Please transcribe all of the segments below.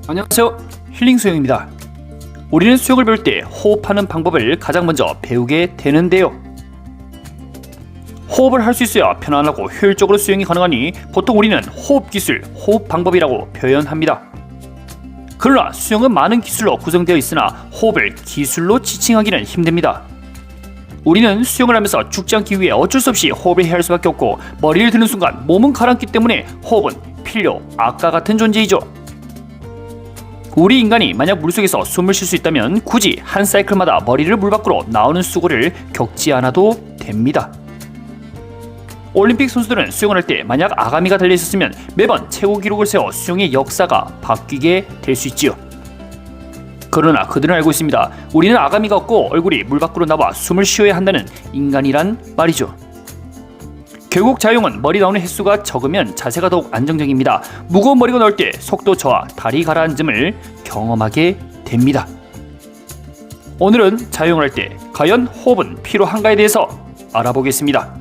안녕하세요, 힐링 수영입니다. 우리는 수영을 배울 때 호흡하는 방법을 가장 먼저 배우게 되는데요. 호흡을 할 수 있어야 편안하고 효율적으로 수영이 가능하니 보통 우리는 호흡 기술, 호흡 방법이라고 표현합니다. 그러나 수영은 많은 기술로 구성되어 있으나 호흡을 기술로 지칭하기는 힘듭니다. 우리는 수영을 하면서 죽지 않기 위해 어쩔 수 없이 호흡을 해야 할 수밖에 없고, 머리를 드는 순간 몸은 가라앉기 때문에 호흡은 필요, 악과 같은 존재이죠. 우리 인간이 만약 물속에서 숨을 쉴 수 있다면 굳이 한 사이클마다 머리를 물 밖으로 나오는 수고를 겪지 않아도 됩니다. 올림픽 선수들은 수영을 할 때 만약 아가미가 달려 있었으면 매번 최고 기록을 세워 수영의 역사가 바뀌게 될 수 있지요. 그러나 그들은 알고 있습니다. 우리는 아가미가 없고 얼굴이 물 밖으로 나와 숨을 쉬어야 한다는 인간이란 말이죠. 결국 자유형은 머리 나오는 횟수가 적으면 자세가 더욱 안정적입니다. 무거운 머리가 나올 때 속도 저하, 다리 가라앉음을 경험하게 됩니다. 오늘은 자유형을 할 때 과연 호흡은 필요한가에 대해서 알아보겠습니다.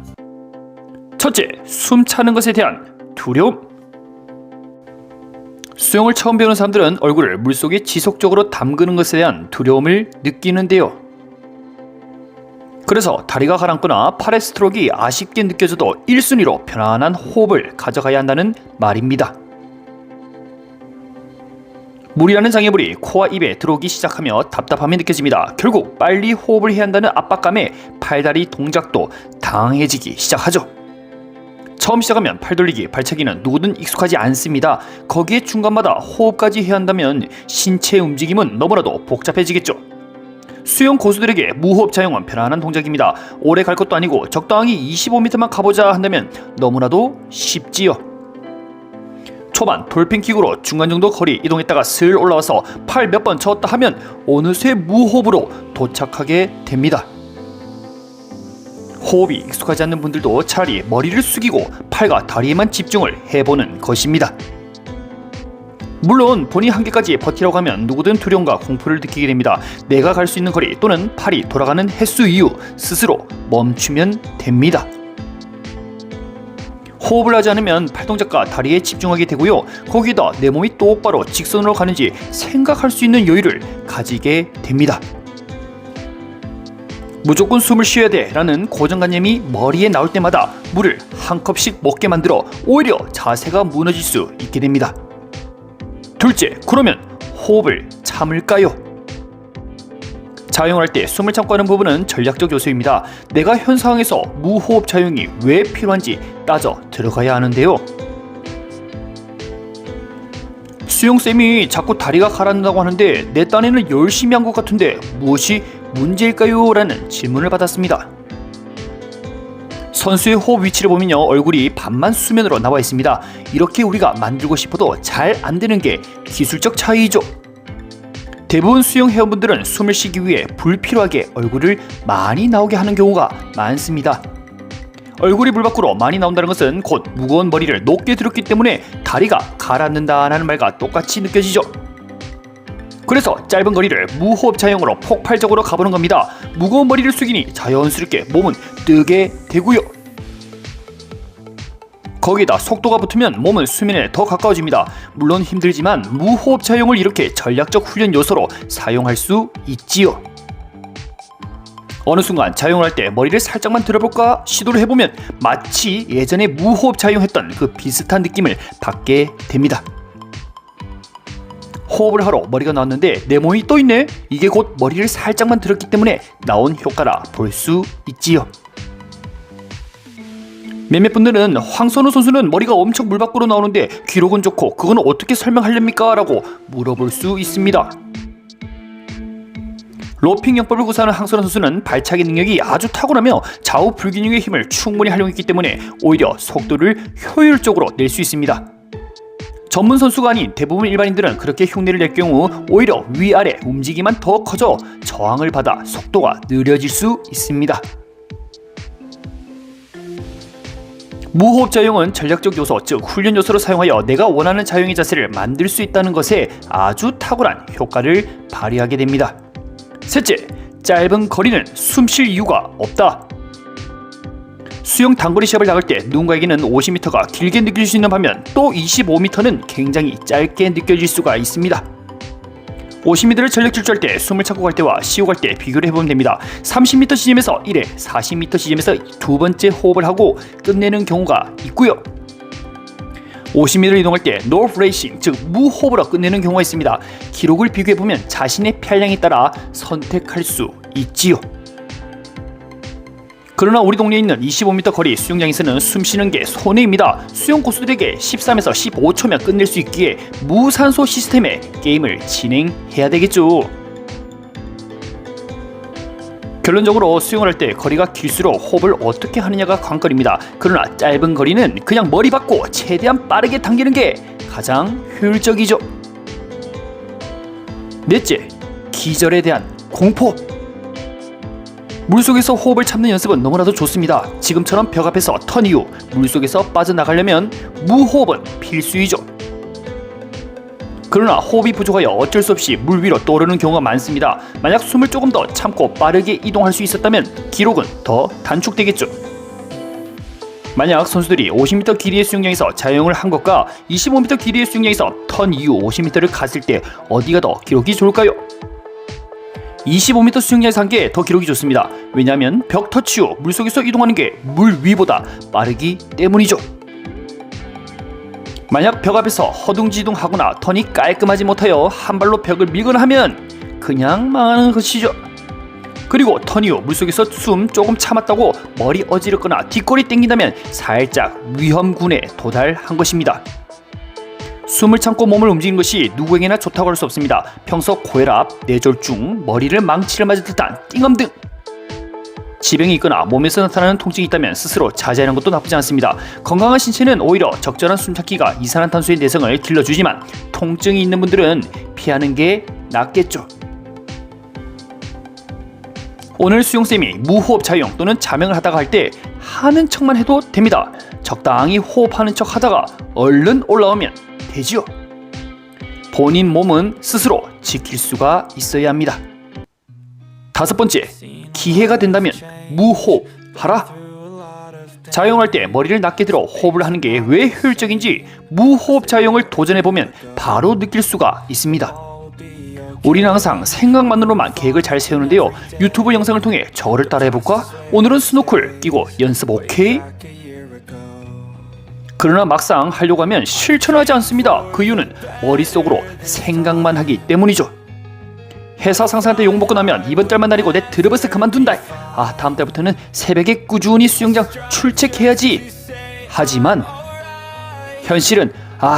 첫째, 숨 차는 것에 대한 두려움. 수영을 처음 배우는 사람들은 얼굴을 물속에 지속적으로 담그는 것에 대한 두려움을 느끼는데요. 그래서 다리가 가라앉거나 팔의 스트로크가 아쉽게 느껴져도 1순위로 편안한 호흡을 가져가야 한다는 말입니다. 물이라는 장애물이 코와 입에 들어오기 시작하며 답답함이 느껴집니다. 결국 빨리 호흡을 해야 한다는 압박감에 팔다리 동작도 당해지기 시작하죠. 처음 시작하면 팔 돌리기, 발차기는 누구든 익숙하지 않습니다. 거기에 중간마다 호흡까지 해야 한다면 신체 움직임은 너무나도 복잡해지겠죠. 수영 고수들에게 무호흡 자영은 편안한 동작입니다. 오래 갈 것도 아니고 적당히 25m만 가보자 한다면 너무나도 쉽지요. 초반 돌핀킥으로 중간 정도 거리 이동했다가 슬 올라와서 팔 몇 번 쳤다 하면 어느새 무호흡으로 도착하게 됩니다. 호흡이 익숙하지 않는 분들도 차라리 머리를 숙이고 팔과 다리에만 집중을 해보는 것입니다. 물론 본인 한계까지 버티라고 하면 누구든 두려움과 공포를 느끼게 됩니다. 내가 갈 수 있는 거리 또는 팔이 돌아가는 횟수 이후 스스로 멈추면 됩니다. 호흡을 하지 않으면 팔동작과 다리에 집중하게 되고요. 거기에다 내 몸이 똑바로 직선으로 가는지 생각할 수 있는 여유를 가지게 됩니다. 무조건 숨을 쉬어야 돼 라는 고정관념이 머리에 나올 때마다 물을 한 컵씩 먹게 만들어 오히려 자세가 무너질 수 있게 됩니다. 둘째, 그러면 호흡을 참을까요? 자유형을 할 때 숨을 참고 하는 부분은 전략적 요소입니다. 내가 현 상황에서 무호흡 자유형이 왜 필요한지 따져 들어가야 하는데요. 수영쌤이 자꾸 다리가 가라앉는다고 하는데 내 딴에는 열심히 한 것 같은데 무엇이 문제일까요? 라는 질문을 받았습니다. 선수의 호흡 위치를 보면요, 얼굴이 반만 수면으로 나와 있습니다. 이렇게 우리가 만들고 싶어도 잘 안되는 게 기술적 차이죠. 대부분 수영 회원분들은 숨을 쉬기 위해 불필요하게 얼굴을 많이 나오게 하는 경우가 많습니다. 얼굴이 물 밖으로 많이 나온다는 것은 곧 무거운 머리를 높게 들었기 때문에 다리가 가라앉는다는 말과 똑같이 느껴지죠. 그래서 짧은 거리를 무호흡 자영으로 폭발적으로 가보는 겁니다. 무거운 머리를 숙이니 자연스럽게 몸은 뜨게 되고요. 거기에다 속도가 붙으면 몸은 수면에 더 가까워집니다. 물론 힘들지만 무호흡 자영을 이렇게 전략적 훈련 요소로 사용할 수 있지요. 어느 순간 자영을 할 때 머리를 살짝만 들어볼까 시도를 해보면 마치 예전에 무호흡 자영했던 그 비슷한 느낌을 받게 됩니다. 호흡을 하러 머리가 나왔는데 내 몸이 또 있네? 이게 곧 머리를 살짝만 들었기 때문에 나온 효과라 볼 수 있지요. 몇몇 분들은 황선우 선수는 머리가 엄청 물 밖으로 나오는데 기록은 좋고 그건 어떻게 설명하렵니까? 라고 물어볼 수 있습니다. 로핑 영법을 구사하는 황선우 선수는 발차기 능력이 아주 탁월하며 좌우 불균형의 힘을 충분히 활용했기 때문에 오히려 속도를 효율적으로 낼 수 있습니다. 전문 선수가 아닌 대부분 일반인들은 그렇게 흉내를 낼 경우 오히려 위아래 움직임만 더 커져 저항을 받아 속도가 느려질 수 있습니다. 무호흡 자영은 전략적 요소, 즉 훈련 요소로 사용하여 내가 원하는 자영의 자세를 만들 수 있다는 것에 아주 탁월한 효과를 발휘하게 됩니다. 셋째, 짧은 거리는 숨 쉴 이유가 없다. 수영 단거리 시합을 나갈 때 누군가에게는 50m가 길게 느껴질 수 있는 반면 또 25m는 굉장히 짧게 느껴질 수가 있습니다. 50m를 전력 질주할 때, 숨을 참고 갈 때와 쉬고 갈 때 비교를 해보면 됩니다. 30m 지점에서 1회, 40m 지점에서 두 번째 호흡을 하고 끝내는 경우가 있고요. 50m를 이동할 때 노프 레이싱, 즉 무호흡으로 끝내는 경우가 있습니다. 기록을 비교해보면 자신의 편량에 따라 선택할 수 있지요. 그러나 우리 동네에 있는 25m 거리 수영장에서는 숨쉬는 게 손해입니다. 수영 고수들에게 13에서 15초면 끝낼 수 있기에 무산소 시스템의 게임을 진행해야 되겠죠. 결론적으로 수영을 할 때 거리가 길수록 호흡을 어떻게 하느냐가 관건입니다. 그러나 짧은 거리는 그냥 머리 받고 최대한 빠르게 당기는 게 가장 효율적이죠. 넷째, 기절에 대한 공포. 물속에서 호흡을 참는 연습은 너무나도 좋습니다. 지금처럼 벽 앞에서 턴 이후 물속에서 빠져나가려면 무호흡은 필수이죠. 그러나 호흡이 부족하여 어쩔 수 없이 물 위로 떠오르는 경우가 많습니다. 만약 숨을 조금 더 참고 빠르게 이동할 수 있었다면 기록은 더 단축되겠죠. 만약 선수들이 50m 길이의 수영장에서 자유형을 한 것과 25m 길이의 수영장에서 턴 이후 50m를 갔을 때 어디가 더 기록이 좋을까요? 25m 수영장에서 한 게 더 기록이 좋습니다. 왜냐하면 벽 터치 후 물속에서 이동하는 게 물 위보다 빠르기 때문이죠. 만약 벽 앞에서 허둥지둥하거나 턴이 깔끔하지 못하여 한 발로 벽을 밀거나 하면 그냥 망하는 것이죠. 그리고 턴 이후 물속에서 숨 조금 참았다고 머리 어지럽거나 뒷골이 땡긴다면 살짝 위험군에 도달한 것입니다. 숨을 참고 몸을 움직이는 것이 누구에게나 좋다고 할 수 없습니다. 평소 고혈압, 뇌졸중, 머리를 망치를 맞을 듯한 띵엄 등 지병이 있거나 몸에서 나타나는 통증이 있다면 스스로 자제하는 것도 나쁘지 않습니다. 건강한 신체는 오히려 적절한 숨참기가 이산화탄소의 내성을 길러주지만 통증이 있는 분들은 피하는 게 낫겠죠. 오늘 수용쌤이 무호흡 자유형 또는 자명을 하다가 할 때 하는 척만 해도 됩니다. 적당히 호흡하는 척 하다가 얼른 올라오면 되지요. 본인 몸은 스스로 지킬 수가 있어야 합니다. 다섯 번째, 기회가 된다면 무호흡 하라. 자유형할 때 머리를 낮게 들어 호흡을 하는 게 왜 효율적인지 무호흡 자유형을 도전해보면 바로 느낄 수가 있습니다. 우리는 항상 생각만으로만 계획을 잘 세우는데요. 유튜브 영상을 통해 저거를 따라해볼까? 오늘은 스노클 끼고 연습 오케이? 그러나 막상 하려고 하면 실천하지 않습니다. 그 이유는 머릿속으로 생각만 하기 때문이죠. 회사 상사한테 욕먹고 나면 이번 달만 날이고 내 드러버스 그만둔다. 다음 달부터는 새벽에 꾸준히 수영장 출첵해야지. 하지만 현실은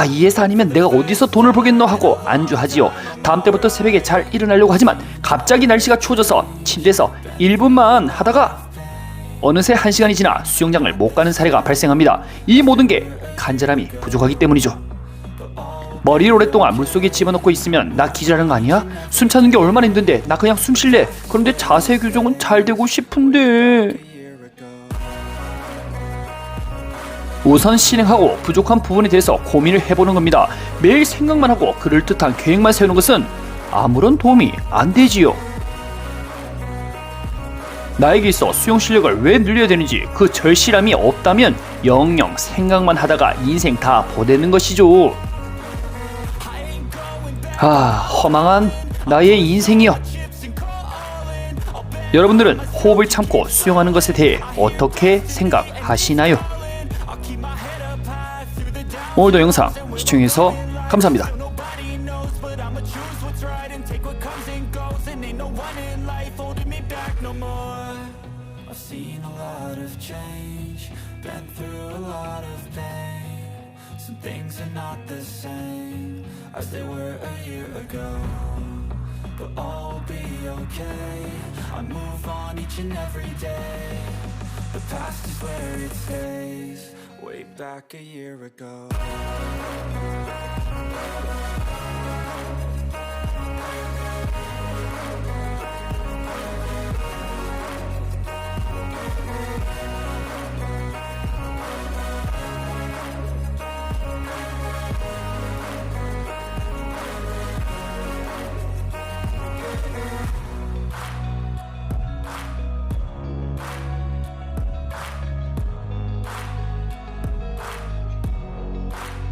이 회사 아니면 내가 어디서 돈을 벌겠노 하고 안주하지요. 다음 때부터 새벽에 잘 일어나려고 하지만 갑자기 날씨가 추워져서 침대에서 1분만 하다가 어느새 1시간이 지나 수영장을 못 가는 사례가 발생합니다. 이 모든 게 간절함이 부족하기 때문이죠. 머리를 오랫동안 물속에 집어넣고 있으면 나 기절하는 거 아니야? 숨 차는 게 얼마나 힘든데 나 그냥 숨 쉴래. 그런데 자세 교정은 잘 되고 싶은데. 우선 실행하고 부족한 부분에 대해서 고민을 해보는 겁니다. 매일 생각만 하고 그럴듯한 계획만 세우는 것은 아무런 도움이 안 되지요. 나에게 있어 수영 실력을 왜 늘려야 되는지 그 절실함이 없다면 영영 생각만 하다가 인생 다 보내는 것이죠. 허망한 나의 인생이여. 여러분들은 호흡을 참고 수영하는 것에 대해 어떻게 생각하시나요? 오늘도 영상 시청해주셔서 감사합니다. Things are not the same as they were a year ago, but all will be okay. I move on each and every day. The past is where it stays, way back a year ago.